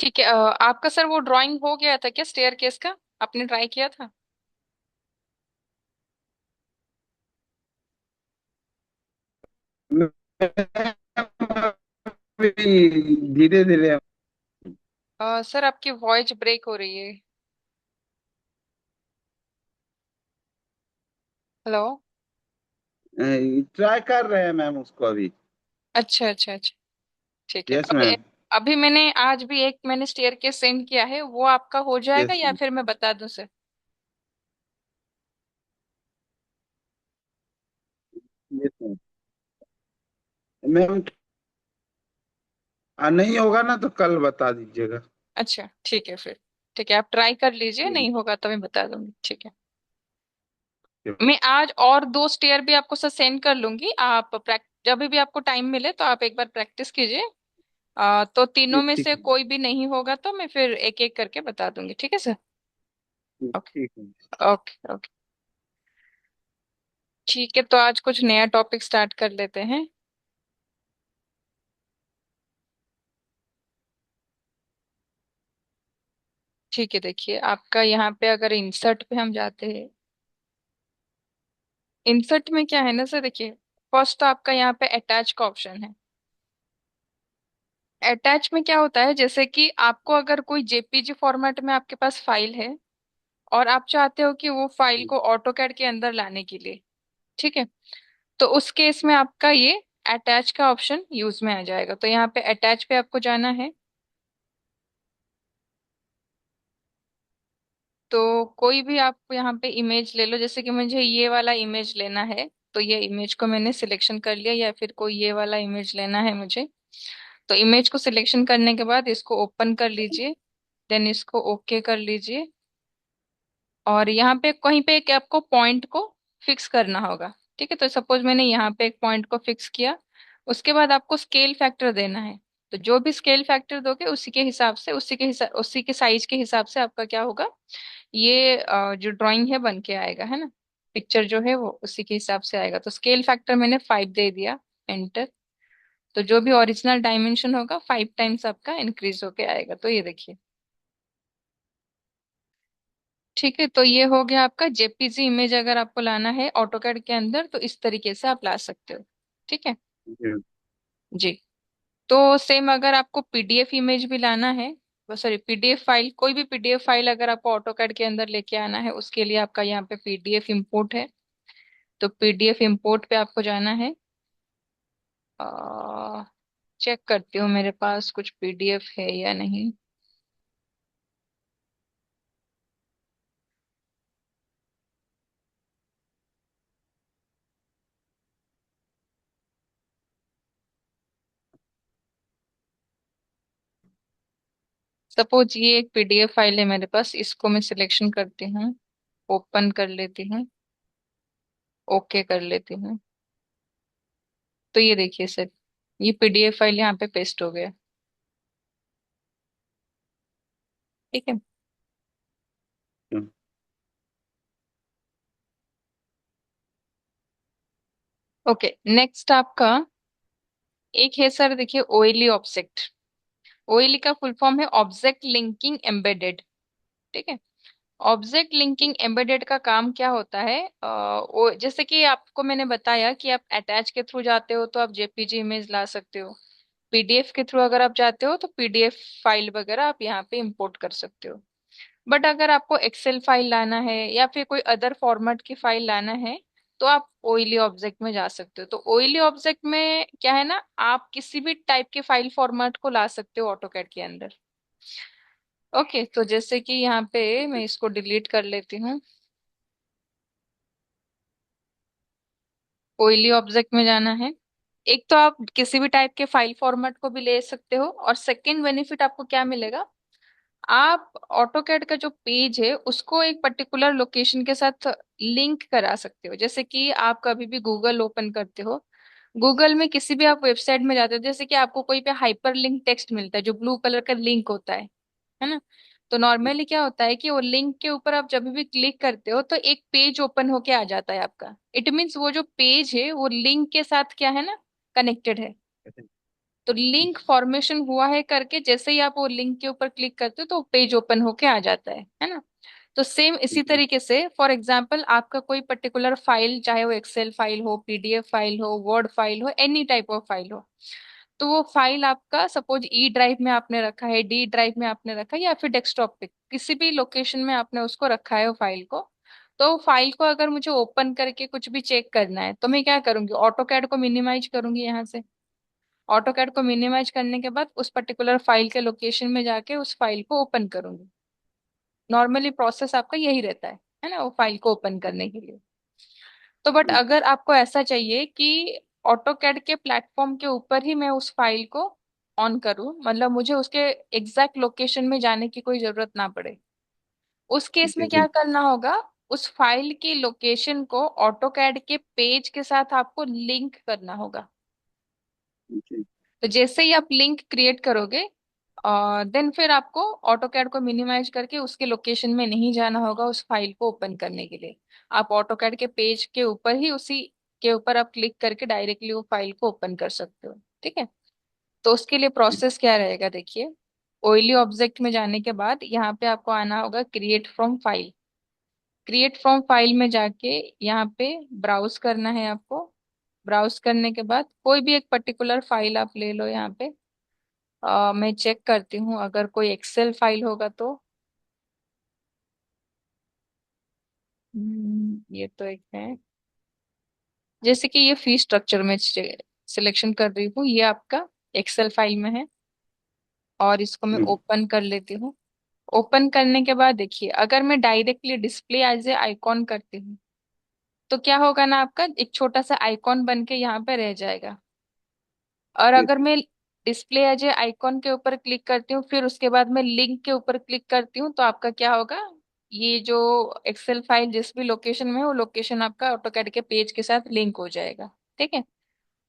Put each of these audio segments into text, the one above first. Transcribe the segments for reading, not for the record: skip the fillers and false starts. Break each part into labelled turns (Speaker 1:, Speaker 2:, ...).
Speaker 1: ठीक है। आपका सर वो ड्राइंग हो गया था क्या स्टेयर केस का? आपने ट्राई किया था?
Speaker 2: धीरे धीरे।
Speaker 1: सर आपकी वॉइस ब्रेक हो रही है। हेलो।
Speaker 2: ट्राई कर रहे हैं मैम उसको अभी।
Speaker 1: अच्छा अच्छा अच्छा। ठीक है।
Speaker 2: यस
Speaker 1: अभी
Speaker 2: मैम।
Speaker 1: अभी मैंने आज भी एक मैंने स्टेयर केस सेंड किया है, वो आपका हो जाएगा
Speaker 2: यस
Speaker 1: या फिर मैं बता दूं सर?
Speaker 2: Yes ma'am. मैम नहीं होगा ना तो कल बता दीजिएगा।
Speaker 1: अच्छा ठीक है फिर। ठीक है, आप ट्राई कर लीजिए, नहीं होगा तो मैं बता दूंगी। ठीक है। मैं आज और दो स्टेयर भी आपको सर सेंड कर लूंगी। आप जब भी आपको टाइम मिले तो आप एक बार प्रैक्टिस कीजिए। तो तीनों में
Speaker 2: ठीक
Speaker 1: से
Speaker 2: है।
Speaker 1: कोई भी नहीं होगा तो मैं फिर एक एक करके बता दूंगी। ठीक है सर? ओके।
Speaker 2: ठीक है।
Speaker 1: Okay okay. ठीक है, तो आज कुछ नया टॉपिक स्टार्ट कर लेते हैं। ठीक है, देखिए आपका यहाँ पे अगर इंसर्ट पे हम जाते हैं। इंसर्ट में क्या है ना सर, देखिए फर्स्ट तो आपका यहाँ पे अटैच का ऑप्शन है। अटैच में क्या होता है, जैसे कि आपको अगर कोई जेपीजी फॉर्मेट में आपके पास फाइल है और आप चाहते हो कि वो फाइल को ऑटोकैड के अंदर लाने के लिए, ठीक है, तो उस केस में आपका ये अटैच का ऑप्शन यूज में आ जाएगा। तो यहाँ पे अटैच पे आपको जाना है। तो कोई भी आप यहाँ पे इमेज ले लो, जैसे कि मुझे ये वाला इमेज लेना है। तो ये इमेज को मैंने सिलेक्शन कर लिया, या फिर कोई ये वाला इमेज लेना है मुझे। तो इमेज को सिलेक्शन करने के बाद इसको ओपन कर लीजिए। देन इसको ओके कर लीजिए। और यहाँ पे कहीं पे एक आपको पॉइंट को फिक्स करना होगा। ठीक है, तो सपोज मैंने यहाँ पे एक पॉइंट को फिक्स किया। उसके बाद आपको स्केल फैक्टर देना है। तो जो भी स्केल फैक्टर दोगे उसी के हिसाब से, उसी के साइज के हिसाब से आपका क्या होगा, ये जो ड्राइंग है बन के आएगा, है ना। पिक्चर जो है वो उसी के हिसाब से आएगा। तो स्केल फैक्टर मैंने 5 दे दिया। एंटर। तो जो भी ओरिजिनल डायमेंशन होगा 5 टाइम्स आपका इंक्रीज होके आएगा। तो ये देखिए। ठीक है, तो ये हो गया आपका जेपीजी इमेज। अगर आपको लाना है ऑटोकैड के अंदर तो इस तरीके से आप ला सकते हो। ठीक है
Speaker 2: जी।
Speaker 1: जी। तो सेम अगर आपको पीडीएफ इमेज भी लाना है, सॉरी पीडीएफ फाइल, कोई भी पीडीएफ फाइल अगर आपको ऑटोकैड के अंदर लेके आना है, उसके लिए आपका यहाँ पे पीडीएफ इंपोर्ट है। तो पीडीएफ इंपोर्ट पे आपको जाना है। चेक करती हूँ मेरे पास कुछ पीडीएफ है या नहीं। सपोज ये एक पीडीएफ फाइल है मेरे पास, इसको मैं सिलेक्शन करती हूँ, ओपन कर लेती हूँ, ओके कर लेती हूँ। तो ये देखिए सर, ये पीडीएफ फाइल यहाँ पे पेस्ट हो गया। ठीक है। ओके, नेक्स्ट आपका एक है सर, देखिए ओएलई ऑब्जेक्ट। ओएलई का फुल फॉर्म है ऑब्जेक्ट लिंकिंग एम्बेडेड। ठीक है। ऑब्जेक्ट लिंकिंग एम्बेडेड का काम क्या होता है, जैसे कि आपको मैंने बताया कि आप अटैच के थ्रू जाते हो तो आप जेपीजी इमेज ला सकते हो। पीडीएफ के थ्रू अगर आप जाते हो तो पीडीएफ फाइल वगैरह आप यहाँ पे इंपोर्ट कर सकते हो। बट अगर आपको एक्सेल फाइल लाना है या फिर कोई अदर फॉर्मेट की फाइल लाना है तो आप ओइली ऑब्जेक्ट में जा सकते हो। तो ओइली ऑब्जेक्ट में क्या है ना, आप किसी भी टाइप के फाइल फॉर्मेट को ला सकते हो ऑटोकैड के अंदर। ओके, तो जैसे कि यहाँ पे मैं इसको डिलीट कर लेती हूँ। ओइली ऑब्जेक्ट में जाना है। एक तो आप किसी भी टाइप के फाइल फॉर्मेट को भी ले सकते हो, और सेकंड बेनिफिट आपको क्या मिलेगा, आप ऑटोकैड का जो पेज है उसको एक पर्टिकुलर लोकेशन के साथ लिंक करा सकते हो। जैसे कि आप कभी भी गूगल ओपन करते हो, गूगल में किसी भी आप वेबसाइट में जाते हो, जैसे कि आपको कोई पे हाइपर लिंक टेक्स्ट मिलता है जो ब्लू कलर का लिंक होता है ना। तो नॉर्मली क्या होता है कि वो लिंक के ऊपर आप जब भी क्लिक करते हो तो एक पेज ओपन होके आ जाता है आपका। इट मीन्स वो जो पेज है वो लिंक के साथ क्या है ना, कनेक्टेड है। तो लिंक फॉर्मेशन हुआ है करके जैसे ही आप वो लिंक के ऊपर क्लिक करते हो तो पेज ओपन होके आ जाता है ना। तो सेम इसी
Speaker 2: जी
Speaker 1: तरीके से फॉर एग्जांपल आपका कोई पर्टिकुलर फाइल, चाहे वो एक्सेल फाइल हो, पीडीएफ फाइल हो, वर्ड फाइल हो, एनी टाइप ऑफ फाइल हो, तो वो फाइल आपका सपोज ई ड्राइव में आपने रखा है, डी ड्राइव में आपने रखा है, या फिर डेस्कटॉप पे किसी भी लोकेशन में आपने उसको रखा है वो फाइल को। तो फाइल को अगर मुझे ओपन करके कुछ भी चेक करना है तो मैं क्या करूंगी, ऑटो कैड को मिनिमाइज करूंगी यहाँ से। ऑटो कैड को मिनिमाइज करने के बाद उस पर्टिकुलर फाइल के लोकेशन में जाके उस फाइल को ओपन करूंगी। नॉर्मली प्रोसेस आपका यही रहता है ना, वो फाइल को ओपन करने के लिए। तो बट
Speaker 2: जी
Speaker 1: अगर आपको ऐसा चाहिए कि ऑटो कैड के प्लेटफॉर्म के ऊपर ही मैं उस फाइल को ऑन करूं, मतलब मुझे उसके एग्जैक्ट लोकेशन में जाने की कोई जरूरत ना पड़े, उस केस में
Speaker 2: जी
Speaker 1: क्या करना होगा, उस फाइल की लोकेशन को ऑटो कैड के पेज के साथ आपको लिंक करना होगा।
Speaker 2: जी
Speaker 1: तो जैसे ही आप लिंक क्रिएट करोगे, देन फिर आपको ऑटोकैड को मिनिमाइज करके उसके लोकेशन में नहीं जाना होगा उस फाइल को ओपन करने के लिए। आप ऑटोकैड के पेज के ऊपर ही, उसी के ऊपर आप क्लिक करके डायरेक्टली वो फाइल को ओपन कर सकते हो। ठीक है। तो उसके लिए
Speaker 2: जी
Speaker 1: प्रोसेस क्या रहेगा देखिए, ओइली ऑब्जेक्ट में जाने के बाद यहाँ पे आपको आना होगा create from file. Create from file में जाके यहाँ पे ब्राउज करना है आपको। ब्राउज करने के बाद कोई भी एक पर्टिकुलर फाइल आप ले लो यहाँ पे। मैं चेक करती हूँ अगर कोई एक्सेल फाइल होगा तो। ये तो एक है, जैसे कि ये फी स्ट्रक्चर में सिलेक्शन कर रही हूँ, ये आपका एक्सेल फाइल में है, और इसको मैं
Speaker 2: जी
Speaker 1: ओपन कर लेती हूँ। ओपन करने के बाद देखिए, अगर मैं directly display as a icon करती हूँ तो क्या होगा ना, आपका एक छोटा सा आइकॉन बन के यहाँ पे रह जाएगा। और
Speaker 2: जी
Speaker 1: अगर मैं डिस्प्ले एज ए आइकॉन के ऊपर क्लिक करती हूँ, फिर उसके बाद मैं लिंक के ऊपर क्लिक करती हूँ, तो आपका क्या होगा, ये जो एक्सेल फाइल जिस भी लोकेशन में है वो लोकेशन आपका ऑटोकैड के पेज के साथ लिंक हो जाएगा। ठीक है।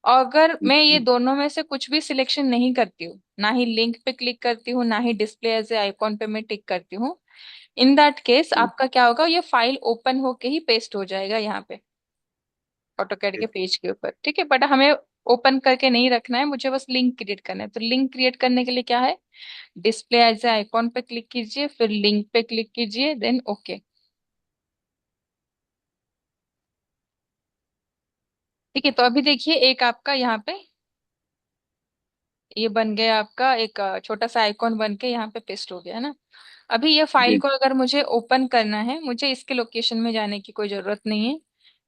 Speaker 1: और अगर मैं ये
Speaker 2: जी
Speaker 1: दोनों में से कुछ भी सिलेक्शन नहीं करती हूँ, ना ही लिंक पे क्लिक करती हूँ ना ही डिस्प्ले एज ए आइकॉन पे मैं टिक करती हूँ, इन दैट केस
Speaker 2: जी
Speaker 1: आपका क्या होगा, ये फाइल ओपन होके ही पेस्ट हो जाएगा यहाँ पे ऑटोकैड के पेज के ऊपर। ठीक है। बट हमें ओपन करके नहीं रखना है, मुझे बस लिंक क्रिएट करना है। तो लिंक क्रिएट करने के लिए क्या है, डिस्प्ले एज ए आइकॉन पे क्लिक कीजिए, फिर लिंक पे क्लिक कीजिए, देन ओके। ठीक है। तो अभी देखिए एक आपका यहाँ पे ये बन गया, आपका एक छोटा सा आइकॉन बन के यहाँ पे पेस्ट हो गया है ना। अभी ये फाइल
Speaker 2: जी
Speaker 1: को अगर मुझे ओपन करना है, मुझे इसके लोकेशन में जाने की कोई जरूरत नहीं है।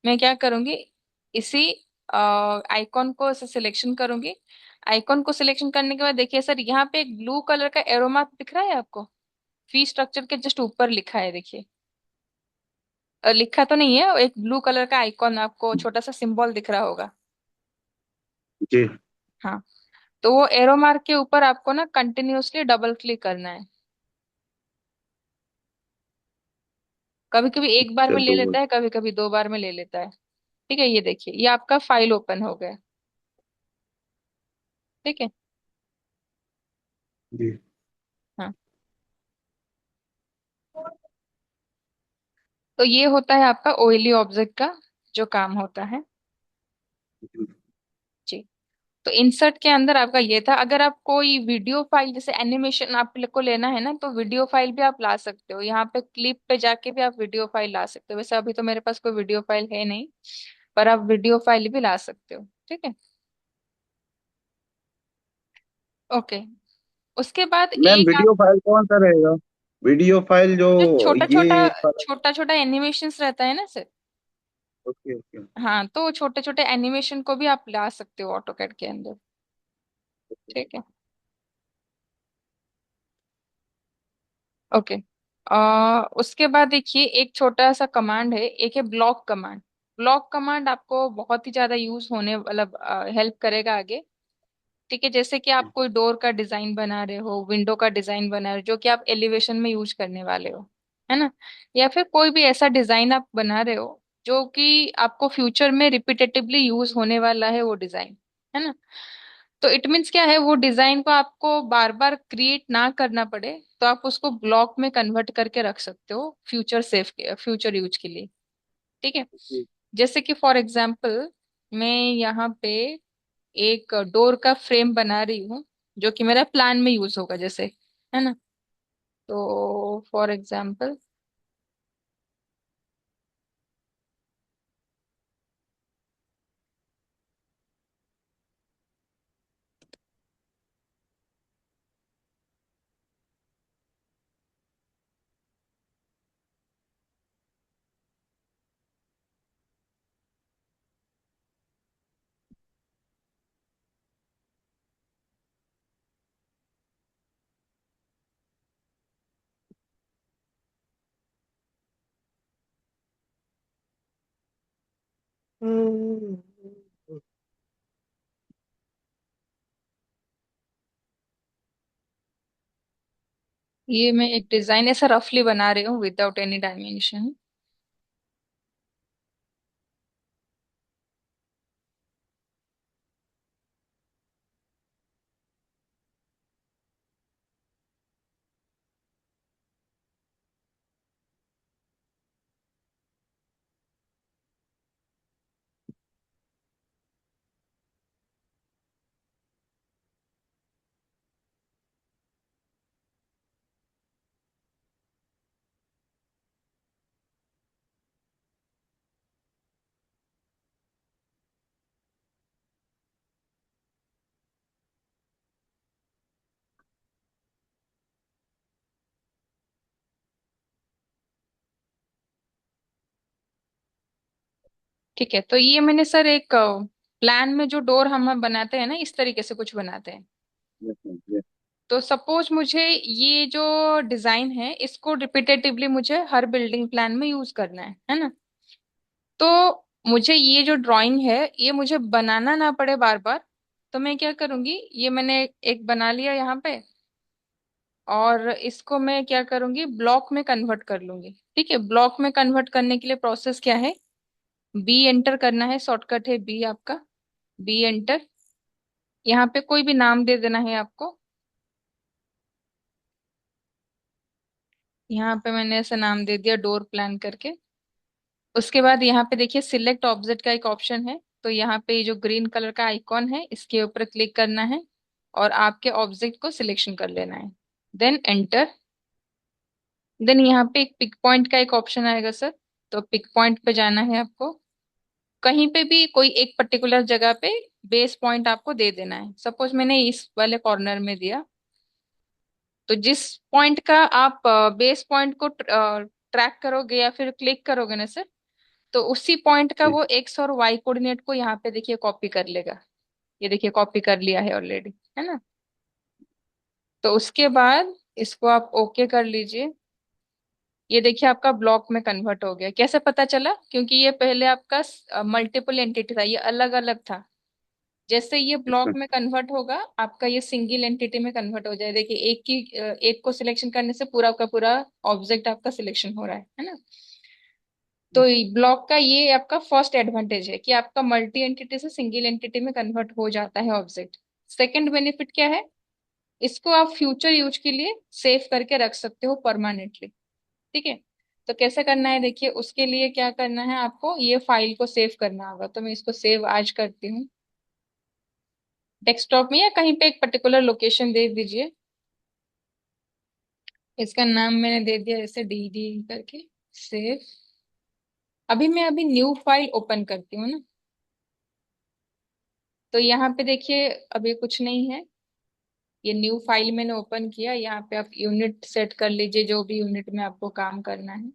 Speaker 1: मैं क्या करूंगी, इसी आइकॉन को ऐसे सिलेक्शन करूंगी। आइकॉन को सिलेक्शन करने के बाद देखिए सर, यहाँ पे एक ब्लू कलर का एरो मार्क दिख रहा है आपको, फी स्ट्रक्चर के जस्ट ऊपर लिखा है देखिए। लिखा तो नहीं है, एक ब्लू कलर का आइकॉन आपको छोटा सा सिंबल दिख रहा होगा।
Speaker 2: जी
Speaker 1: हाँ। तो वो एरो मार्क के ऊपर आपको ना कंटिन्यूअसली डबल क्लिक करना है। कभी कभी एक बार में ले
Speaker 2: चलो।
Speaker 1: लेता है, कभी कभी दो बार में ले लेता है। ठीक है। ये देखिए, ये आपका फाइल ओपन हो गया। ठीक है।
Speaker 2: जी
Speaker 1: हाँ। तो ये होता है आपका ओइली ऑब्जेक्ट का जो काम होता है।
Speaker 2: जी
Speaker 1: जी। तो इंसर्ट के अंदर आपका ये था। अगर आप कोई वीडियो फाइल जैसे एनिमेशन आप को लेना है ना, तो वीडियो फाइल भी आप ला सकते हो, यहाँ पे क्लिप पे जाके भी आप वीडियो फाइल ला सकते हो। वैसे अभी तो मेरे पास कोई वीडियो फाइल है नहीं, पर आप वीडियो फाइल भी ला सकते हो। ठीक है। ओके। उसके बाद
Speaker 2: मैम,
Speaker 1: एक आप
Speaker 2: वीडियो फाइल कौन सा रहेगा? वीडियो फाइल जो
Speaker 1: जो छोटा छोटा
Speaker 2: ये
Speaker 1: छोटा छोटा एनिमेशंस रहता है ना सर,
Speaker 2: ओके ओके
Speaker 1: हाँ, तो छोटे छोटे एनिमेशन को भी आप ला सकते हो ऑटोकैड के अंदर। ठीक है। ओके। उसके बाद देखिए एक छोटा सा कमांड है, एक है ब्लॉक कमांड। ब्लॉक कमांड आपको बहुत ही ज्यादा यूज होने, मतलब हेल्प करेगा आगे। ठीक है। जैसे कि आप कोई डोर का डिजाइन बना रहे हो, विंडो का डिजाइन बना रहे हो, जो कि आप एलिवेशन में यूज करने वाले हो, है ना, या फिर कोई भी ऐसा डिजाइन आप बना रहे हो जो कि आपको फ्यूचर में रिपीटेटिवली यूज होने वाला है वो डिजाइन, है ना। तो इट मीन्स क्या है, वो डिजाइन को आपको बार बार क्रिएट ना करना पड़े, तो आप उसको ब्लॉक में कन्वर्ट करके रख सकते हो फ्यूचर सेफ, फ्यूचर यूज के लिए। ठीक है।
Speaker 2: जी
Speaker 1: जैसे कि फॉर एग्जाम्पल मैं यहाँ पे एक डोर का फ्रेम बना रही हूँ, जो कि मेरा प्लान में यूज होगा जैसे, है ना। तो फॉर एग्जाम्पल, ये मैं एक डिजाइन ऐसा रफली बना रही हूँ विदाउट एनी डायमेंशन। ठीक है, तो ये मैंने सर एक प्लान में जो डोर हम बनाते हैं ना, इस तरीके से कुछ बनाते हैं।
Speaker 2: Yes ma'am, yes.
Speaker 1: तो सपोज मुझे ये जो डिजाइन है इसको रिपीटेटिवली मुझे हर बिल्डिंग प्लान में यूज करना है ना। तो मुझे ये जो ड्राइंग है ये मुझे बनाना ना पड़े बार बार। तो मैं क्या करूंगी, ये मैंने एक बना लिया यहाँ पे, और इसको मैं क्या करूंगी, ब्लॉक में कन्वर्ट कर लूंगी। ठीक है, ब्लॉक में कन्वर्ट करने के लिए प्रोसेस क्या है, बी एंटर करना है, शॉर्टकट है बी आपका, बी एंटर। यहाँ पे कोई भी नाम दे देना है आपको। यहाँ पे मैंने ऐसा नाम दे दिया डोर प्लान करके। उसके बाद यहाँ पे देखिए सिलेक्ट ऑब्जेक्ट का एक ऑप्शन है, तो यहाँ पे ये जो ग्रीन कलर का आइकॉन है इसके ऊपर क्लिक करना है और आपके ऑब्जेक्ट को सिलेक्शन कर लेना है, देन एंटर। देन यहाँ पे एक पिक पॉइंट का एक ऑप्शन आएगा सर, तो पिक पॉइंट पे जाना है आपको। कहीं पे भी कोई एक पर्टिकुलर जगह पे बेस पॉइंट आपको दे देना है। सपोज मैंने इस वाले कॉर्नर में दिया, तो जिस पॉइंट का आप बेस पॉइंट को ट्रैक करोगे या फिर क्लिक करोगे ना सर, तो उसी पॉइंट का
Speaker 2: जी।
Speaker 1: वो एक्स और वाई कोऑर्डिनेट को यहाँ पे देखिए कॉपी कर लेगा। ये देखिए कॉपी कर लिया है ऑलरेडी, है ना। तो उसके बाद इसको आप ओके कर लीजिए। ये देखिए आपका ब्लॉक में कन्वर्ट हो गया। कैसे पता चला, क्योंकि ये पहले आपका मल्टीपल एंटिटी था, ये अलग अलग था। जैसे ये
Speaker 2: यस
Speaker 1: ब्लॉक
Speaker 2: मैम।
Speaker 1: में कन्वर्ट होगा आपका ये सिंगल एंटिटी में कन्वर्ट हो जाए। देखिए एक को सिलेक्शन करने से पूरा का पूरा ऑब्जेक्ट आपका सिलेक्शन हो रहा है ना। तो ब्लॉक का ये आपका फर्स्ट एडवांटेज है कि आपका मल्टी एंटिटी से सिंगल एंटिटी में कन्वर्ट हो जाता है ऑब्जेक्ट। सेकंड बेनिफिट क्या है, इसको आप फ्यूचर यूज के लिए सेव करके रख सकते हो परमानेंटली। ठीक है, तो कैसे करना है देखिए, उसके लिए क्या करना है, आपको ये फाइल को सेव करना होगा। तो मैं इसको सेव आज करती हूँ, डेस्कटॉप में या कहीं पे एक पर्टिकुलर लोकेशन दे दीजिए। इसका नाम मैंने दे दिया जैसे डी डी करके, सेव। अभी न्यू फाइल ओपन करती हूँ ना, तो यहाँ पे देखिए अभी कुछ नहीं है। ये न्यू फाइल मैंने ओपन किया, यहाँ पे आप यूनिट सेट कर लीजिए जो भी यूनिट में आपको काम करना है।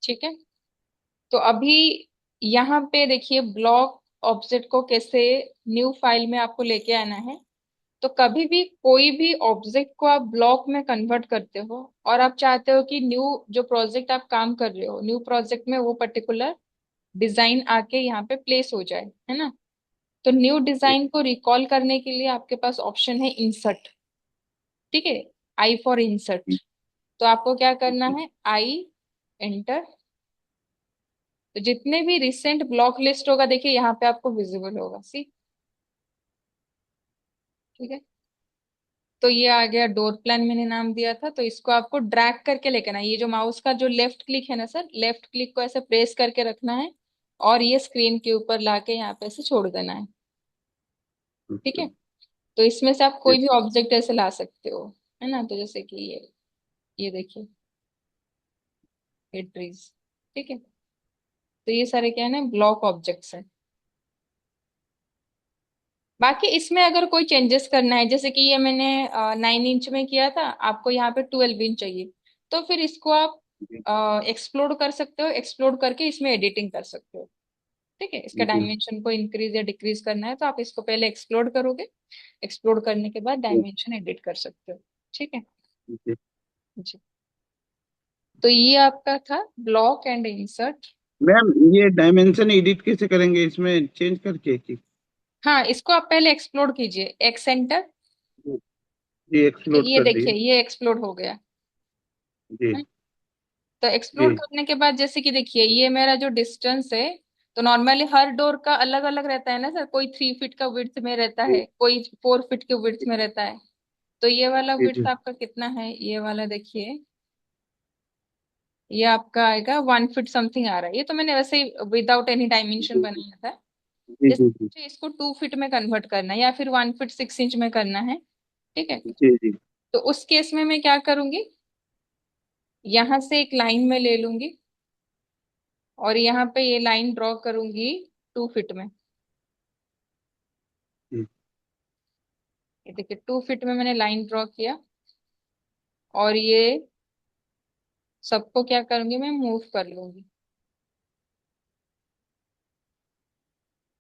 Speaker 1: ठीक है, तो अभी यहाँ पे देखिए ब्लॉक ऑब्जेक्ट को कैसे न्यू फाइल में आपको लेके आना है। तो कभी भी कोई भी ऑब्जेक्ट को आप ब्लॉक में कन्वर्ट करते हो और आप चाहते हो कि न्यू जो प्रोजेक्ट आप काम कर रहे हो, न्यू प्रोजेक्ट में वो पर्टिकुलर डिजाइन आके यहाँ पे प्लेस हो जाए, है ना। तो न्यू
Speaker 2: जी।
Speaker 1: डिजाइन को रिकॉल करने के लिए आपके पास ऑप्शन है इंसर्ट। ठीक है, आई फॉर इंसर्ट। तो आपको क्या करना
Speaker 2: ओके।
Speaker 1: है, आई एंटर। तो जितने भी रिसेंट ब्लॉक लिस्ट होगा देखिए यहाँ पे आपको विजिबल होगा, सी। ठीक है। तो ये आ गया डोर प्लान, मैंने नाम दिया था। तो इसको आपको ड्रैग करके लेकर आना है। ये जो माउस का जो लेफ्ट क्लिक है ना सर, लेफ्ट क्लिक को ऐसे प्रेस करके रखना है और ये स्क्रीन के ऊपर लाके यहाँ पे ऐसे छोड़ देना है। ठीक
Speaker 2: अच्छा।
Speaker 1: है। तो इसमें से आप
Speaker 2: जी
Speaker 1: कोई भी ऑब्जेक्ट ऐसे ला सकते हो, है ना। तो जैसे कि ये देखिए, ये ट्रीज। ठीक है। तो ये सारे क्या है ना, ब्लॉक ऑब्जेक्ट्स हैं। बाकी इसमें अगर कोई चेंजेस करना है, जैसे कि ये मैंने 9 इंच में किया था, आपको यहाँ पे 12 इंच चाहिए, तो फिर इसको आप
Speaker 2: जी
Speaker 1: एक्सप्लोड कर सकते हो। एक्सप्लोड करके इसमें एडिटिंग कर सकते हो। ठीक है। इसका
Speaker 2: जी
Speaker 1: डायमेंशन को इंक्रीज या डिक्रीज करना है तो आप इसको पहले एक्सप्लोड करोगे। एक्सप्लोड करने के बाद
Speaker 2: जी
Speaker 1: डायमेंशन एडिट कर सकते हो। ठीक है
Speaker 2: जी।
Speaker 1: जी। तो ये आपका था ब्लॉक एंड इंसर्ट।
Speaker 2: मैम, ये डायमेंशन एडिट कैसे करेंगे इसमें चेंज करके कि?
Speaker 1: हाँ, इसको आप पहले एक्सप्लोड कीजिए, एक्स एंटर।
Speaker 2: जी एक्सप्लोड
Speaker 1: ये
Speaker 2: कर
Speaker 1: देखिए,
Speaker 2: दिए।
Speaker 1: ये एक्सप्लोड हो गया।
Speaker 2: जी
Speaker 1: तो एक्सप्लोर
Speaker 2: जी
Speaker 1: करने के बाद जैसे कि देखिए, ये मेरा जो डिस्टेंस है, तो नॉर्मली हर डोर का अलग अलग रहता है ना सर। कोई 3 फीट का विड्थ में रहता
Speaker 2: जी
Speaker 1: है, कोई 4 फीट के विड्थ में रहता है। तो ये वाला
Speaker 2: जी
Speaker 1: विड्थ
Speaker 2: जी
Speaker 1: आपका कितना है, ये वाला देखिए, ये आपका आएगा 1 फीट समथिंग आ रहा है। ये तो मैंने वैसे ही विदाउट एनी डायमेंशन
Speaker 2: जी
Speaker 1: बनाया था।
Speaker 2: जी
Speaker 1: जैसे
Speaker 2: जी जी
Speaker 1: मुझे इसको 2 फीट में कन्वर्ट करना है या फिर 1 फीट 6 इंच में करना है। ठीक है।
Speaker 2: जी जी
Speaker 1: तो उस केस में मैं क्या करूंगी, यहाँ से एक लाइन में ले लूंगी और यहाँ पे ये लाइन ड्रॉ करूंगी 2 फीट में।
Speaker 2: जी
Speaker 1: ये देखिए, 2 फीट में मैंने लाइन ड्रॉ किया और ये सबको क्या करूंगी, मैं मूव कर लूंगी।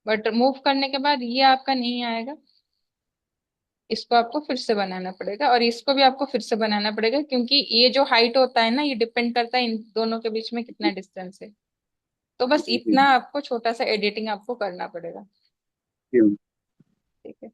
Speaker 1: बट मूव करने के बाद ये आपका नहीं आएगा। इसको आपको फिर से बनाना पड़ेगा और इसको भी आपको फिर से बनाना पड़ेगा, क्योंकि ये जो हाइट होता है ना, ये डिपेंड करता है इन दोनों के बीच में कितना डिस्टेंस है। तो बस
Speaker 2: जी जी
Speaker 1: इतना आपको छोटा सा एडिटिंग आपको करना पड़ेगा।
Speaker 2: जी।
Speaker 1: ठीक है।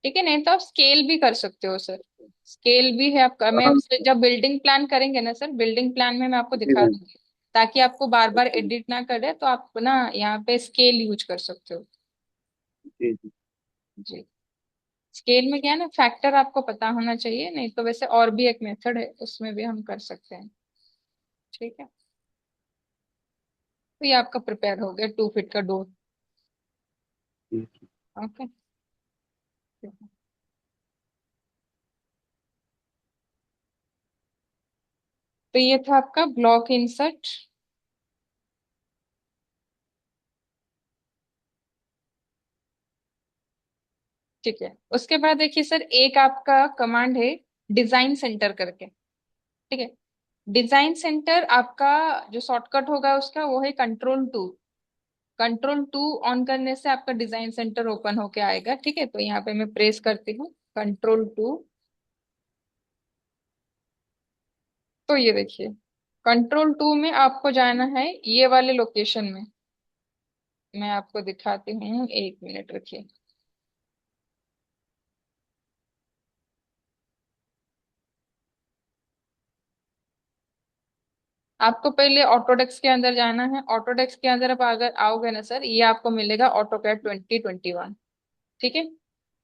Speaker 1: ठीक है, नहीं तो आप स्केल भी कर सकते हो सर। स्केल भी है आपका। मैं
Speaker 2: हाँ,
Speaker 1: उससे जब बिल्डिंग प्लान करेंगे ना सर, बिल्डिंग प्लान में मैं आपको
Speaker 2: जी
Speaker 1: दिखा
Speaker 2: मैम।
Speaker 1: दूंगी, ताकि आपको बार बार
Speaker 2: ओके।
Speaker 1: एडिट ना करे, तो आप ना यहाँ पे स्केल यूज कर सकते हो।
Speaker 2: जी जी।
Speaker 1: जी। स्केल में क्या है ना, फैक्टर आपको पता होना चाहिए, नहीं तो वैसे और भी एक मेथड है, उसमें भी हम कर सकते हैं। ठीक है। तो ये आपका प्रिपेयर हो गया 2 फीट का डोर।
Speaker 2: जी।
Speaker 1: ओके। तो ये था आपका ब्लॉक इंसर्ट। ठीक है। उसके बाद देखिए सर, एक आपका कमांड है डिजाइन सेंटर करके। ठीक है। डिजाइन सेंटर आपका जो शॉर्टकट होगा उसका, वो है कंट्रोल 2। कंट्रोल 2 ऑन करने से आपका डिजाइन सेंटर ओपन होके आएगा। ठीक है। तो यहाँ पे मैं प्रेस करती हूँ कंट्रोल 2। तो ये देखिए, कंट्रोल 2 में आपको जाना है ये वाले लोकेशन में। मैं आपको दिखाती हूँ, 1 मिनट रखिए। आपको पहले ऑटोडेस्क के अंदर जाना है। ऑटोडेस्क के अंदर आप अगर आओगे ना सर, ये आपको मिलेगा ऑटोकैड 2021। ठीक है।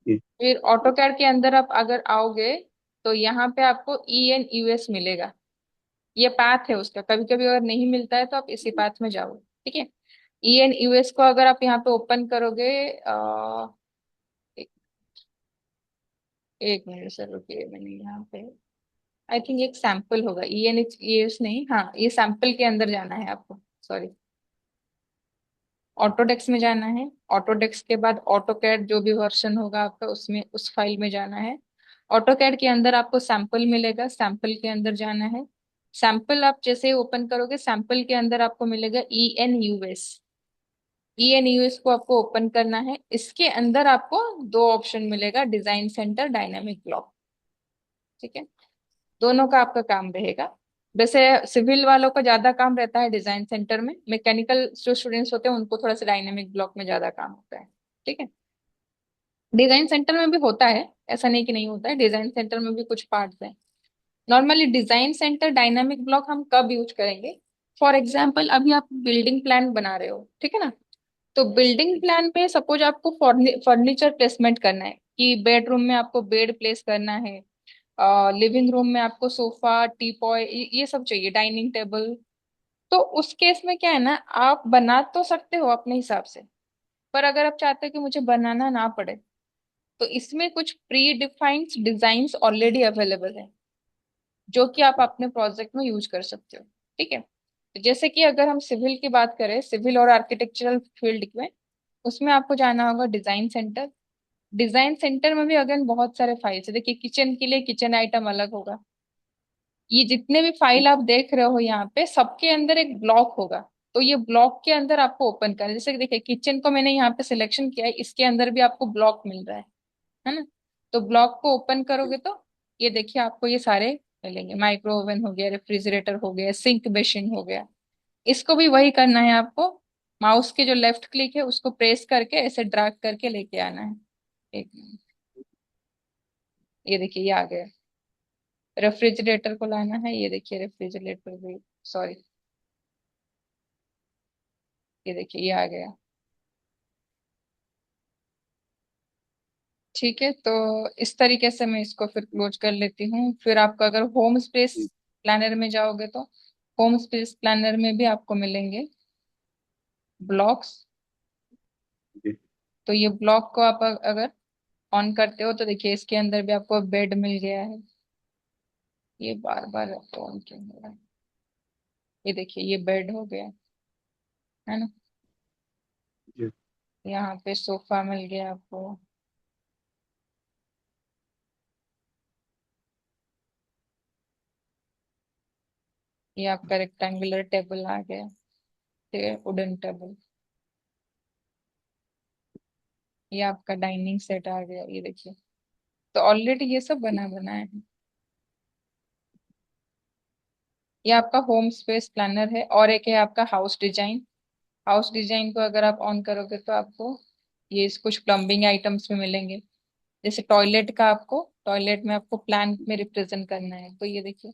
Speaker 2: जी
Speaker 1: फिर ऑटोकैड के अंदर आप अगर आओगे, तो यहाँ पे आपको ENUS मिलेगा। ये पाथ है उसका। कभी कभी अगर नहीं मिलता है तो आप इसी पाथ में जाओ। ठीक है। ENUS को अगर आप यहाँ पे ओपन करोगे, एक, 1 मिनट सर रुकिए, मैंने यहाँ पे आई थिंक एक सैंपल होगा। ENUS नहीं, हाँ, ये सैंपल के अंदर जाना है आपको। सॉरी, ऑटोडेस्क में जाना है। ऑटोडेस्क के बाद ऑटोकैड जो भी वर्जन होगा आपका, उसमें उस फाइल में जाना है। ऑटोकैड के अंदर आपको सैंपल मिलेगा, सैंपल के अंदर जाना है। सैंपल आप जैसे ही ओपन करोगे, सैंपल के अंदर आपको मिलेगा ENUS। ENUS को आपको ओपन करना है। इसके अंदर आपको दो ऑप्शन मिलेगा, डिजाइन सेंटर, डायनामिक ब्लॉक। ठीक है। दोनों का आपका काम रहेगा। वैसे सिविल वालों का ज्यादा काम रहता है डिजाइन सेंटर में। मैकेनिकल जो स्टूडेंट्स होते हैं उनको थोड़ा सा डायनेमिक ब्लॉक में ज्यादा काम होता है। ठीक है। डिजाइन सेंटर में भी होता है, ऐसा नहीं कि नहीं होता है, डिजाइन सेंटर में भी कुछ पार्ट्स हैं। Normally design centre dynamic block हम कब यूज करेंगे? फॉर एग्जाम्पल अभी आप बिल्डिंग प्लान बना रहे हो, ठीक है ना? तो बिल्डिंग प्लान पे सपोज आपको फर्नीचर प्लेसमेंट करना है कि बेडरूम में आपको बेड प्लेस करना है, लिविंग रूम में आपको सोफा टीपॉय ये सब चाहिए, डाइनिंग टेबल। तो उस केस में क्या है ना, आप बना तो सकते हो अपने हिसाब से, पर अगर आप चाहते हो कि मुझे बनाना ना पड़े, तो इसमें कुछ pre defined designs already available है जो कि आप अपने प्रोजेक्ट में यूज कर सकते हो। ठीक है, तो जैसे कि अगर हम सिविल की बात करें, सिविल और आर्किटेक्चरल फील्ड में, उसमें आपको जाना होगा डिजाइन सेंटर। डिजाइन सेंटर में भी अगेन बहुत सारे फाइल्स है। देखिए किचन के लिए किचन आइटम अलग होगा। ये जितने भी फाइल आप देख रहे हो यहाँ पे, सबके अंदर एक ब्लॉक होगा। तो ये ब्लॉक के अंदर आपको ओपन करना है। जैसे कि देखिए किचन को मैंने यहाँ पे सिलेक्शन किया है, इसके अंदर भी आपको ब्लॉक मिल रहा है ना? तो ब्लॉक को ओपन करोगे तो ये देखिए आपको ये सारे मिलेंगे। माइक्रो ओवन हो गया, रेफ्रिजरेटर हो गया, सिंक बेसिन हो गया। इसको भी वही करना है आपको। माउस के जो लेफ्ट क्लिक है उसको प्रेस करके ऐसे ड्रैग करके लेके आना है। एक मिनट, ये देखिए ये आ गया। रेफ्रिजरेटर को लाना है, ये देखिए रेफ्रिजरेटर भी, सॉरी, ये देखिए ये आ गया। ठीक है, तो इस तरीके से मैं इसको फिर क्लोज कर लेती हूँ। फिर आपका अगर होम स्पेस प्लानर में जाओगे तो होम स्पेस प्लानर में भी आपको मिलेंगे ब्लॉक्स। तो ये ब्लॉक को आप अगर ऑन करते हो तो देखिए इसके अंदर भी आपको बेड मिल गया है। ये बार बार आपको ऑन क्यों हो रहा है? ये देखिए ये बेड हो गया है ना? यहाँ पे सोफा मिल गया आपको। ये आपका रेक्टेंगुलर टेबल आ गया, ठीक है, वुडन टेबल। ये आपका डाइनिंग सेट आ गया, ये देखिए। तो ऑलरेडी ये सब बना बनाया है। ये आपका होम स्पेस प्लानर है। और एक है आपका हाउस डिजाइन। हाउस डिजाइन को अगर आप ऑन करोगे तो आपको ये कुछ प्लम्बिंग आइटम्स में मिलेंगे। जैसे टॉयलेट का, आपको टॉयलेट में आपको प्लान में रिप्रेजेंट करना है तो ये देखिए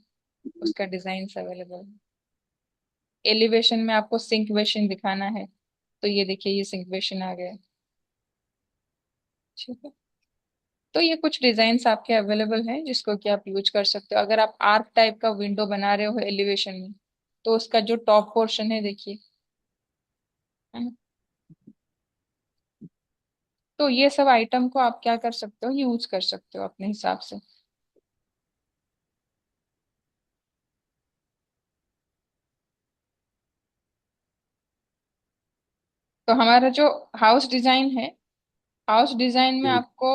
Speaker 1: उसका डिजाइन अवेलेबल है। एलिवेशन में आपको सिंक बेसिन दिखाना है तो ये देखिए ये सिंक बेसिन आ गया। ठीक है, तो ये कुछ डिजाइन्स आपके अवेलेबल हैं जिसको कि आप यूज कर सकते हो। अगर आप आर्क टाइप का विंडो बना रहे हो एलिवेशन में, तो उसका जो टॉप पोर्शन है देखिए, है ना? तो ये सब आइटम को आप क्या कर सकते हो, यूज कर सकते हो अपने हिसाब से। तो हमारा जो हाउस डिजाइन है, हाउस डिजाइन में आपको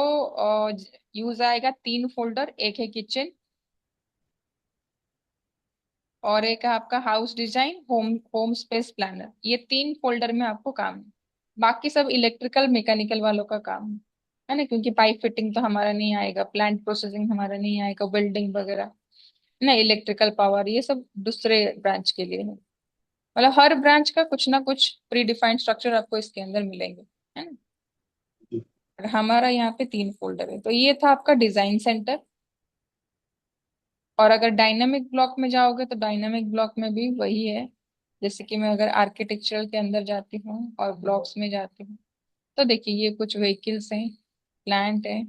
Speaker 1: यूज आएगा 3 फोल्डर। एक है किचन, और एक है आपका house design, home home space planner. ये 3 फोल्डर में आपको काम है। बाकी सब इलेक्ट्रिकल मैकेनिकल वालों का काम है ना, क्योंकि पाइप फिटिंग तो हमारा नहीं आएगा, प्लांट प्रोसेसिंग हमारा नहीं आएगा, बिल्डिंग वगैरह ना, इलेक्ट्रिकल पावर ये सब दूसरे ब्रांच के लिए है। मतलब हर ब्रांच का कुछ ना कुछ प्री डिफाइंड स्ट्रक्चर आपको इसके अंदर मिलेंगे, है ना? और हमारा यहाँ पे 3 फोल्डर है। तो ये था आपका डिजाइन सेंटर। और अगर डायनामिक ब्लॉक में जाओगे तो डायनामिक ब्लॉक में भी वही है। जैसे कि मैं अगर आर्किटेक्चरल के अंदर जाती हूँ और ब्लॉक्स में जाती हूँ, तो देखिए ये कुछ व्हीकल्स हैं, प्लांट है।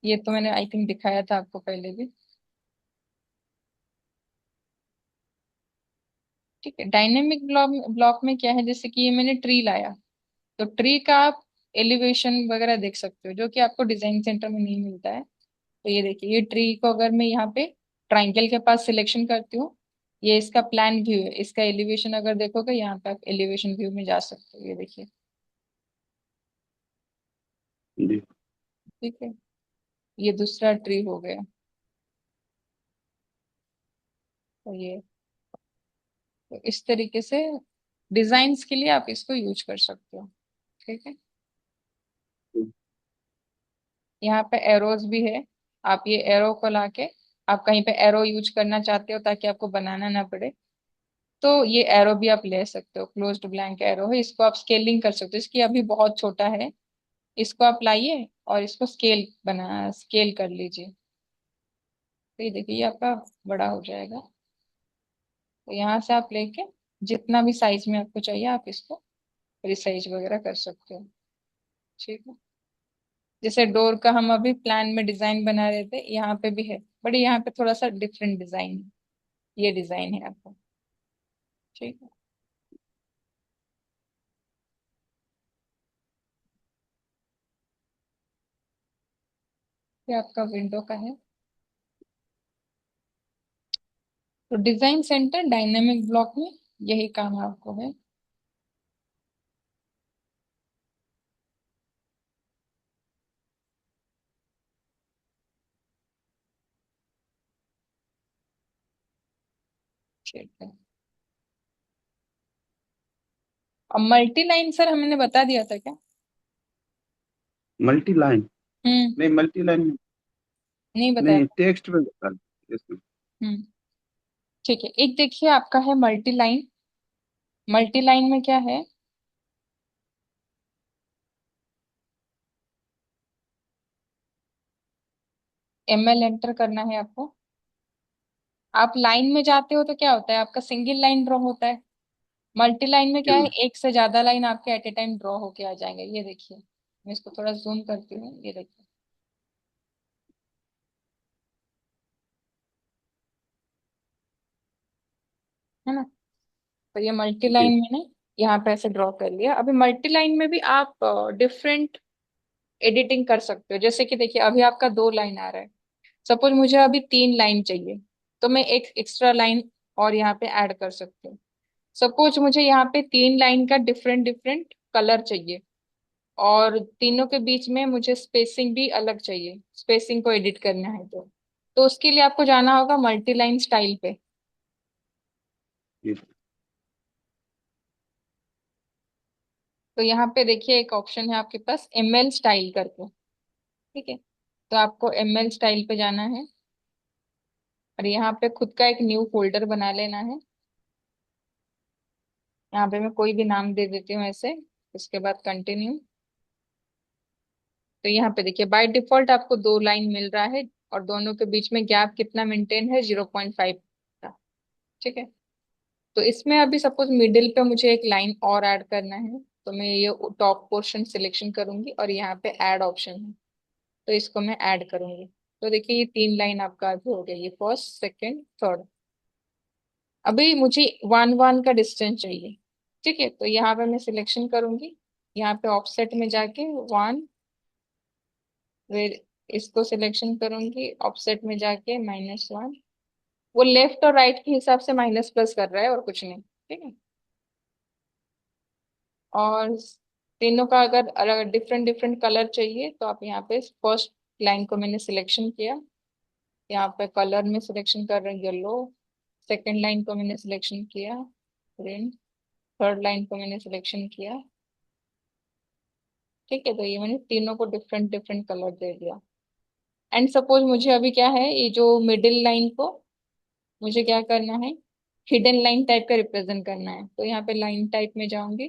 Speaker 1: ये तो मैंने आई थिंक दिखाया था आपको पहले भी। ठीक है, डायनेमिक ब्लॉक ब्लॉक में क्या है, जैसे कि ये मैंने ट्री लाया, तो ट्री का आप एलिवेशन वगैरह देख सकते हो जो कि आपको डिजाइन सेंटर में नहीं मिलता है। तो ये देखिए ये ट्री को अगर मैं यहाँ पे ट्राइंगल के पास सिलेक्शन करती हूँ, ये इसका प्लान व्यू है। इसका एलिवेशन अगर देखोगे यहाँ पे, आप एलिवेशन व्यू में जा सकते हो, ये देखिए।
Speaker 2: जी।
Speaker 1: ठीक है, ये दूसरा ट्री हो गया। तो ये, तो इस तरीके से डिजाइन्स के लिए आप इसको यूज कर सकते हो। ठीक है, यहाँ पे एरोज भी है। आप ये एरो को लाके, आप कहीं पे एरो यूज करना चाहते हो ताकि आपको बनाना ना पड़े, तो ये एरो भी आप ले सकते हो। क्लोज्ड ब्लैंक एरो है, इसको आप स्केलिंग कर सकते हो। इसकी अभी बहुत छोटा है, इसको आप लाइए और इसको स्केल कर लीजिए। तो ये देखिए ये आपका बड़ा हो जाएगा। तो यहाँ से आप लेके जितना भी साइज में आपको चाहिए आप इसको रिसाइज वगैरह कर सकते हो। ठीक है। जैसे डोर का हम अभी प्लान में डिजाइन बना रहे थे, यहाँ पे भी है, बट यहाँ पे थोड़ा सा डिफरेंट डिजाइन है। ये डिजाइन है आपका। ठीक है। ये आपका विंडो का है। तो डिजाइन सेंटर डायनेमिक ब्लॉक में यही काम आपको है। ठीक है। अब मल्टी लाइन सर हमने बता दिया था क्या?
Speaker 2: Multi line?
Speaker 1: हम्म।
Speaker 2: नहीं, मल्टी लाइन
Speaker 1: नहीं बताया
Speaker 2: नहीं,
Speaker 1: था।
Speaker 2: टेक्स्ट में बता दीजिए इसमें।
Speaker 1: हम्म। ठीक है, एक देखिए आपका है मल्टी लाइन। मल्टी लाइन में क्या है? एमएल एंटर करना है आपको। आप लाइन में जाते हो तो क्या होता है, आपका सिंगल लाइन ड्रॉ होता है। मल्टी लाइन में क्या है,
Speaker 2: हाँ,
Speaker 1: एक से ज्यादा लाइन आपके एट ए टाइम ड्रॉ होके आ जाएंगे। ये देखिए मैं इसको थोड़ा जूम करती हूँ, ये देखिए। है ना? तो ये मल्टी
Speaker 2: जी।
Speaker 1: लाइन मैंने यहाँ पे ऐसे ड्रॉ कर लिया। अभी मल्टी लाइन में भी आप डिफरेंट एडिटिंग कर सकते हो। जैसे कि देखिए अभी आपका दो लाइन आ रहा है, सपोज मुझे अभी तीन लाइन चाहिए, तो मैं एक एक्स्ट्रा लाइन और यहाँ पे ऐड कर सकती हूँ। सपोज मुझे यहाँ पे तीन लाइन का डिफरेंट डिफरेंट कलर चाहिए, और तीनों के बीच में मुझे स्पेसिंग भी अलग चाहिए, स्पेसिंग को एडिट करना है तो उसके लिए आपको जाना होगा मल्टी लाइन स्टाइल पे।
Speaker 2: जी।
Speaker 1: तो यहाँ पे देखिए एक ऑप्शन है आपके पास एमएल स्टाइल करके। ठीक है। तो आपको एमएल स्टाइल पे जाना है, और यहाँ पे खुद का एक न्यू फोल्डर बना लेना है। यहाँ पे मैं कोई भी नाम दे देती हूँ ऐसे, उसके बाद कंटिन्यू। तो यहाँ पे देखिए बाय डिफॉल्ट आपको दो लाइन मिल रहा है, और दोनों के बीच में गैप कितना मेंटेन है, 0.5 का। ठीक है। तो इसमें अभी सपोज मिडिल पे मुझे एक लाइन और ऐड करना है, तो मैं ये टॉप पोर्शन सिलेक्शन करूंगी, और यहाँ पे ऐड ऑप्शन है, तो इसको मैं ऐड करूंगी। तो देखिए ये तीन लाइन आपका अभी हो गया, ये फर्स्ट सेकंड थर्ड। अभी मुझे वन वन का डिस्टेंस चाहिए। ठीक है। तो यहाँ पे मैं सिलेक्शन करूंगी, यहाँ पे ऑफसेट में जाके वन, फिर इसको सिलेक्शन करूंगी, ऑफसेट में जाके -1। वो लेफ्ट और राइट के हिसाब से माइनस प्लस कर रहा है और कुछ नहीं। ठीक है। और तीनों का अगर डिफरेंट डिफरेंट कलर चाहिए, तो आप यहाँ पे फर्स्ट लाइन को मैंने सिलेक्शन किया, यहाँ पे कलर में सिलेक्शन कर रहे हैं येलो। सेकंड लाइन को मैंने सिलेक्शन किया ग्रीन। थर्ड लाइन को मैंने सिलेक्शन किया। ठीक है। तो ये मैंने तीनों को डिफरेंट डिफरेंट कलर दे दिया। एंड सपोज मुझे अभी क्या है, ये जो मिडिल लाइन को मुझे क्या करना है, हिडन लाइन टाइप का रिप्रेजेंट करना है। तो यहाँ पे लाइन टाइप में जाऊंगी,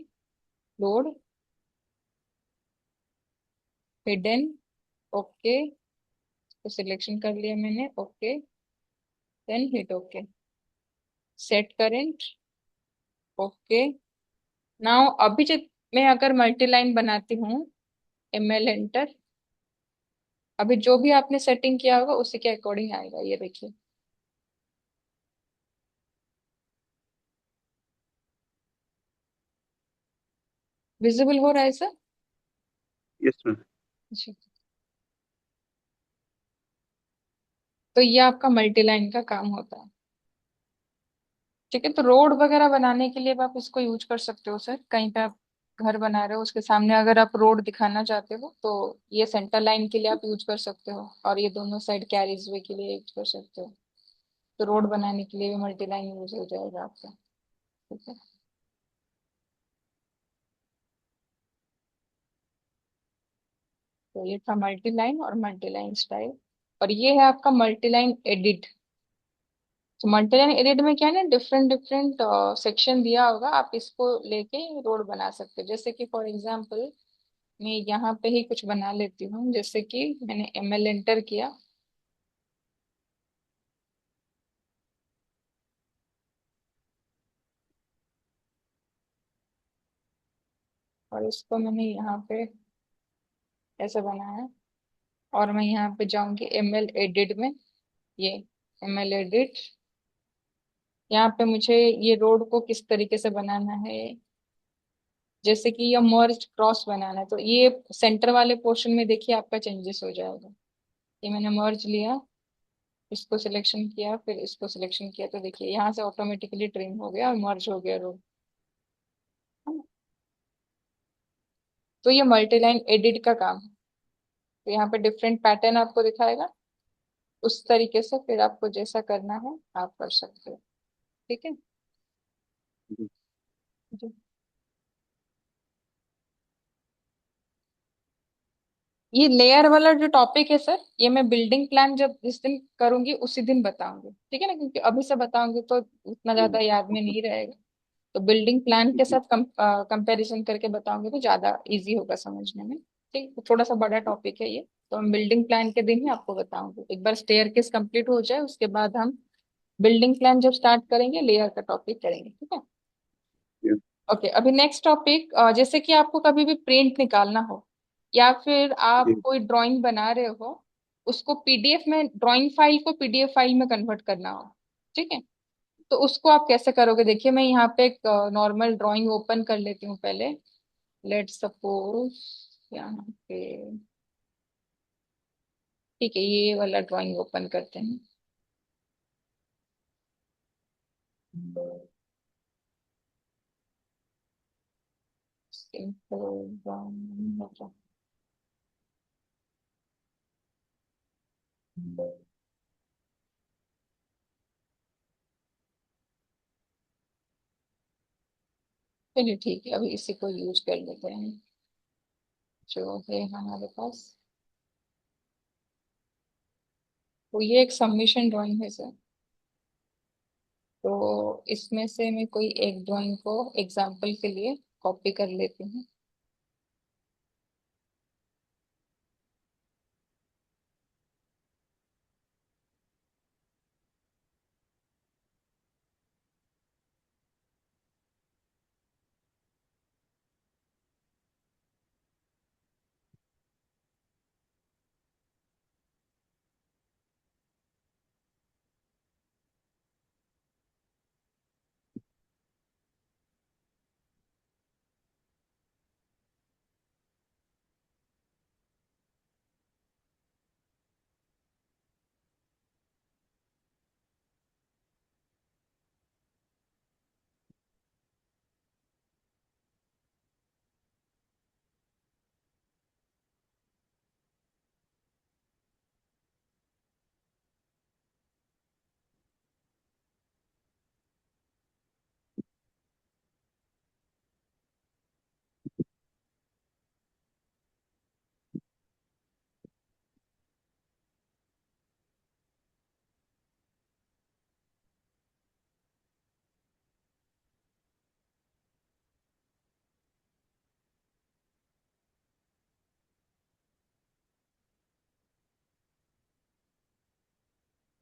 Speaker 1: लोड, हिडन, ओके, तो सिलेक्शन कर लिया मैंने, okay, then hit okay, set current, okay. Now अभी जब मैं अगर मल्टी लाइन बनाती हूँ, एमएल एंटर, अभी जो भी आपने सेटिंग किया होगा उसी के अकॉर्डिंग आएगा। ये देखिए विजिबल हो रहा है सर?
Speaker 2: Yes ma'am.
Speaker 1: जी। तो ये आपका मल्टी लाइन का काम होता है। ठीक है। तो रोड वगैरह बनाने के लिए भी आप इसको यूज कर सकते हो सर। कहीं पे आप घर बना रहे हो, उसके सामने अगर आप रोड दिखाना चाहते हो, तो ये सेंटर लाइन के लिए आप यूज कर सकते हो, और ये दोनों साइड कैरीज वे के लिए यूज कर सकते हो। तो रोड बनाने के लिए भी मल्टी लाइन यूज हो जाएगा आपका। ठीक है। तो ये था मल्टी लाइन और मल्टी लाइन स्टाइल। और ये है आपका मल्टी लाइन एडिट। तो मल्टी लाइन एडिट में क्या है ना, डिफरेंट डिफरेंट सेक्शन दिया होगा, आप इसको लेके रोड बना सकते हो। जैसे कि फॉर एग्जांपल मैं यहाँ पे ही कुछ बना लेती हूँ, जैसे कि मैंने एमएल एंटर किया, और इसको मैंने यहाँ पे ऐसे बनाया। और मैं यहाँ पे जाऊंगी एमएल एडिट में। ये एमएल एडिट, यहाँ पे मुझे ये रोड को किस तरीके से बनाना है, जैसे कि ये मर्ज क्रॉस बनाना है, तो ये सेंटर वाले पोर्शन में देखिए आपका चेंजेस हो जाएगा। ये मैंने मर्ज लिया, इसको सिलेक्शन किया, फिर इसको सिलेक्शन किया, तो देखिए यहाँ से ऑटोमेटिकली ट्रिम हो गया और मर्ज हो गया रोड। तो ये मल्टी लाइन एडिट का काम है। तो यहाँ पे डिफरेंट पैटर्न आपको दिखाएगा, उस तरीके से फिर आपको जैसा करना है आप कर सकते हो। ठीक है जी। ये लेयर वाला जो टॉपिक है सर, ये मैं बिल्डिंग प्लान जब जिस दिन करूंगी उसी दिन बताऊंगी, ठीक है ना, क्योंकि अभी से बताऊंगी तो उतना ज्यादा याद में नहीं रहेगा। तो बिल्डिंग प्लान के साथ कंपैरिजन करके बताऊंगी तो ज्यादा इजी होगा समझने में। ठीक, तो थोड़ा सा बड़ा टॉपिक है ये, तो हम बिल्डिंग प्लान के दिन ही आपको बताऊंगी। एक बार स्टेयरकेस कंप्लीट हो जाए उसके बाद हम बिल्डिंग प्लान जब स्टार्ट करेंगे लेयर का टॉपिक करेंगे, ठीक है। ओके, अभी नेक्स्ट टॉपिक, जैसे कि आपको कभी भी प्रिंट निकालना हो या फिर आप कोई ड्राइंग बना रहे हो, उसको पीडीएफ में, ड्राइंग फाइल को पीडीएफ फाइल में कन्वर्ट करना हो, ठीक है, तो उसको आप कैसे करोगे। देखिए मैं यहाँ पे एक नॉर्मल ड्राइंग ओपन कर लेती हूँ पहले। लेट सपोज यहाँ पे, ठीक है, ये वाला ड्राइंग ओपन करते हैं। सिंपल ड्राइंग, चलिए ठीक है, अभी इसी को यूज कर लेते हैं जो है हमारे पास। तो ये एक सबमिशन ड्राइंग है सर। तो इसमें से मैं कोई एक ड्राइंग को एग्जाम्पल के लिए कॉपी कर लेती हूँ।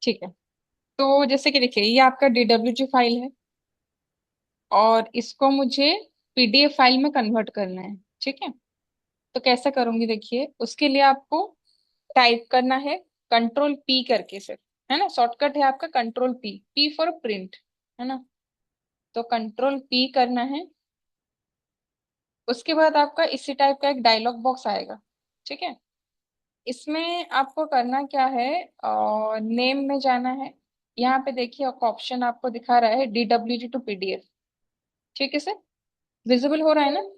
Speaker 1: ठीक है, तो जैसे कि देखिए ये आपका डीडब्ल्यूजी फाइल है और इसको मुझे पीडीएफ फाइल में कन्वर्ट करना है, ठीक है। तो कैसे करूंगी, देखिए उसके लिए आपको टाइप करना है कंट्रोल पी करके सर, है ना, शॉर्टकट है आपका control P, P for print, है ना। तो कंट्रोल पी करना है। उसके बाद आपका इसी टाइप का एक डायलॉग बॉक्स आएगा, ठीक है। इसमें आपको करना क्या है, और नेम में जाना है। यहाँ पे देखिए ऑप्शन आपको दिखा रहा है डीडब्ल्यूजी टू पीडीएफ, ठीक है सर, विजिबल हो रहा है ना।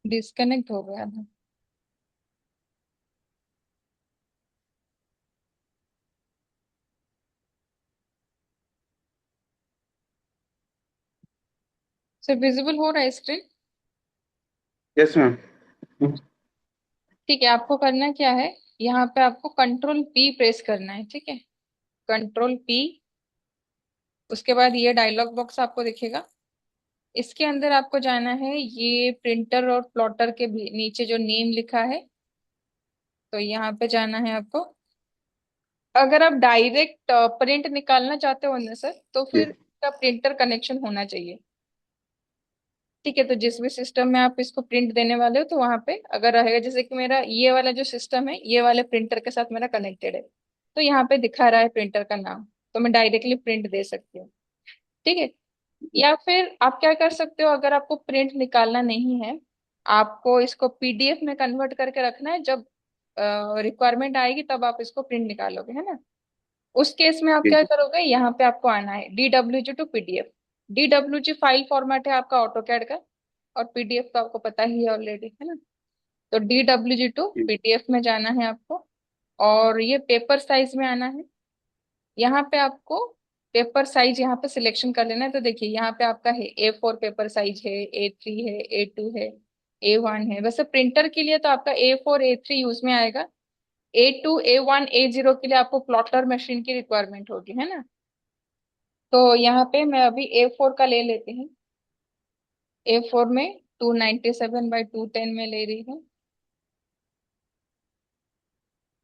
Speaker 1: डिस्कनेक्ट हो गया था सर, विजिबल हो रहा है स्क्रीन।
Speaker 2: Yes ma'am.
Speaker 1: ठीक है, आपको करना क्या है, यहाँ पे आपको कंट्रोल पी प्रेस करना है, ठीक है। Control P। उसके बाद ये डायलॉग बॉक्स आपको दिखेगा। इसके अंदर आपको जाना है, ये प्रिंटर और प्लॉटर के नीचे जो नेम लिखा है, तो यहाँ पे जाना है आपको। अगर आप डायरेक्ट प्रिंट निकालना चाहते हो ना सर, तो
Speaker 2: जी
Speaker 1: फिर का प्रिंटर कनेक्शन होना चाहिए। ठीक है, तो जिस भी सिस्टम में आप इसको प्रिंट देने वाले हो, तो वहां पे अगर रहेगा, जैसे कि मेरा ये वाला जो सिस्टम है, ये वाले प्रिंटर के साथ मेरा कनेक्टेड है, तो यहाँ पे दिखा रहा है प्रिंटर का नाम, तो मैं डायरेक्टली प्रिंट दे सकती हूँ। ठीक है। या फिर आप क्या कर सकते हो, अगर आपको प्रिंट निकालना नहीं है, आपको इसको PDF में कन्वर्ट करके रखना है, जब रिक्वायरमेंट आएगी तब आप इसको प्रिंट निकालोगे, है ना। उस केस में आप
Speaker 2: जी
Speaker 1: क्या करोगे, यहाँ पे आपको आना है DWG to PDF। DWG file format है आपका ऑटो कैड का, और PDF तो आपको पता ही है ऑलरेडी, है ना। तो DWG टू
Speaker 2: जी
Speaker 1: PDF में जाना है आपको, और ये पेपर साइज में आना है। यहाँ पे आपको पेपर साइज यहाँ पे सिलेक्शन कर लेना है। तो देखिए यहाँ पे आपका है A4 पेपर साइज है, A3 है, A2 है, A1 है। वैसे प्रिंटर के लिए तो आपका A4 A3 यूज में आएगा। A2 A1 A0 के लिए आपको प्लॉटर मशीन की रिक्वायरमेंट होगी, है ना। तो यहाँ पे मैं अभी A4 का ले लेती हूँ। A4 में 297 by 210 में ले रही हूँ,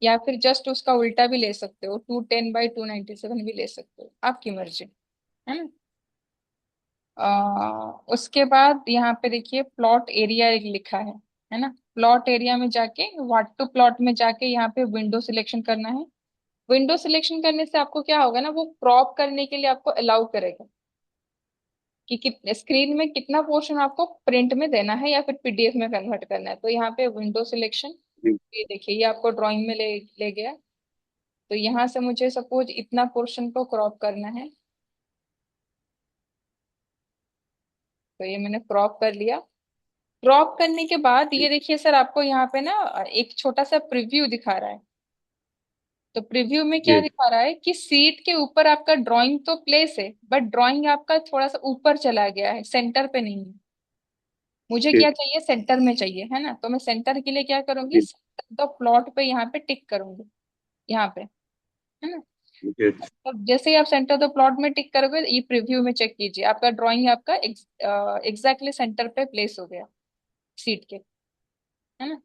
Speaker 1: या फिर जस्ट उसका उल्टा भी ले सकते हो, 210 by 297 भी ले सकते हो, आपकी मर्जी, है ना। उसके बाद यहाँ पे देखिए प्लॉट एरिया एक लिखा है ना। प्लॉट एरिया में जाके व्हाट टू प्लॉट में जाके यहाँ पे विंडो सिलेक्शन करना है। विंडो सिलेक्शन करने से आपको क्या होगा ना, वो क्रॉप करने के लिए आपको अलाउ करेगा कि स्क्रीन में कितना पोर्शन आपको प्रिंट में देना है या फिर PDF में कन्वर्ट करना है। तो यहाँ पे विंडो सिलेक्शन,
Speaker 2: जी
Speaker 1: ये देखिए ये आपको ड्राइंग में ले ले गया। तो यहाँ से मुझे सपोज इतना पोर्शन को क्रॉप करना है, तो ये मैंने क्रॉप कर लिया। क्रॉप करने के बाद ये देखिए सर, आपको यहाँ पे ना एक छोटा सा प्रीव्यू दिखा रहा है। तो प्रीव्यू में क्या
Speaker 2: जी
Speaker 1: दिखा रहा है कि सीट के ऊपर आपका ड्राइंग तो प्लेस है, बट ड्राइंग आपका थोड़ा सा ऊपर चला गया है, सेंटर पे नहीं है। मुझे
Speaker 2: जी
Speaker 1: क्या चाहिए, सेंटर में चाहिए, है ना। तो मैं सेंटर के लिए क्या करूंगी,
Speaker 2: जी
Speaker 1: द प्लॉट पे यहाँ पे टिक करूंगी, यहाँ पे, है ना।
Speaker 2: जी
Speaker 1: अब जैसे ही आप सेंटर द प्लॉट में टिक करोगे, ये प्रीव्यू में चेक कीजिए, आपका ड्राइंग आपका एग्जैक्टली सेंटर पे प्लेस हो गया सीट के, है ना।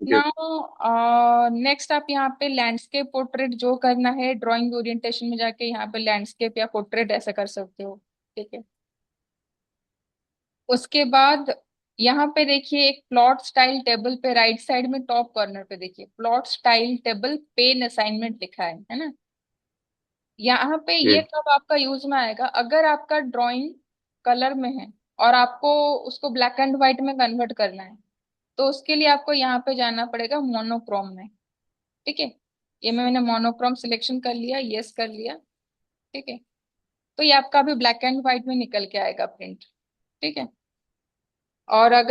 Speaker 2: जी
Speaker 1: नाउ नेक्स्ट आप यहाँ पे लैंडस्केप पोर्ट्रेट जो करना है, ड्राइंग ओरिएंटेशन में जाके यहाँ पे लैंडस्केप या पोर्ट्रेट ऐसा कर सकते हो। ठीक है। उसके बाद यहाँ पे देखिए एक प्लॉट स्टाइल टेबल पे राइट साइड में टॉप कॉर्नर पे देखिए plot style table pen assignment लिखा है ना। यहाँ पे ये
Speaker 2: जी
Speaker 1: कब आपका यूज में आएगा, अगर आपका ड्राइंग कलर में है और आपको उसको ब्लैक एंड व्हाइट में कन्वर्ट करना है, तो उसके लिए आपको यहाँ पे जाना पड़ेगा मोनोक्रोम में। ठीक है। ये मैंने मोनोक्रोम सिलेक्शन कर लिया, यस कर लिया। ठीक है। तो ये आपका अभी ब्लैक एंड व्हाइट में निकल के आएगा प्रिंट। ठीक है। और अगर